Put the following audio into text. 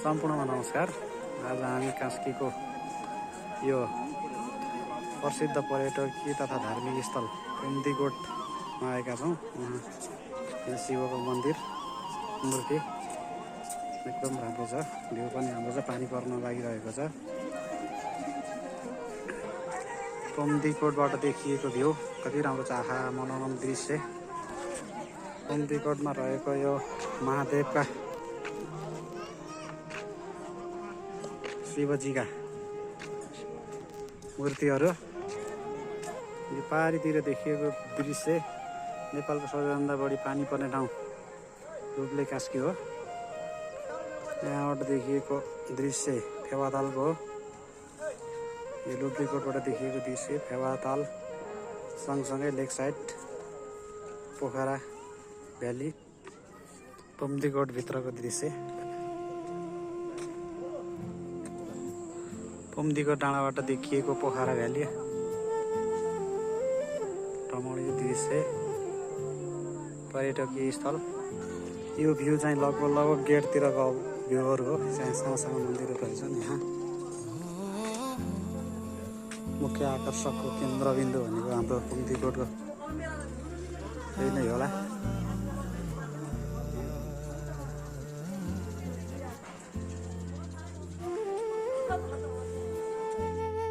सम्पूर्णमा नमस्कार। आज हामी कास्कीको यो प्रसिद्ध पर्यटकीय तथा धार्मिक स्थल कुम्दीकोटमा आएका छौँ। यहाँ शिवको मन्दिर मूर्ति एकदम राम्रो छ, भ्यू पनि राम्रो छ, पानी पर्न लागिरहेको छ। कुम्दीकोटबाट देखिएको भ्यू कति राम्रो छ, आहा मनोरम दृश्य। कुम्दीकोटमा रहेको यो महादेवका शिवजीका मूर्तिहरू, यो पारितिर देखिएको दृश्य नेपालको सबैभन्दा बढी पानी पर्ने ठाउँ रूपले कास्की हो। यहाँबाट देखिएको दृश्य फेवातालको हो। यो लुब्लीकोटबाट देखिएको दृश्य फेवाताल सँगसँगै लेक साइड पोखरा भ्याली कुम्दीकोट भित्रको दृश्य। कुम्दीकोट डाँडाबाट देखिएको पोखरा भ्याली रमणीय दृश्य पर्यटकीय स्थल। यो भ्यू चाहिँ लगभग गेटतिरको भ्यूहरू हो। यहाँ सानो मन्दिरहरू रहेछन्। यहाँ मुख्य आकर्षकको केन्द्रबिन्दु भनेको हाम्रो कुम्दीकोटको यही नै होला।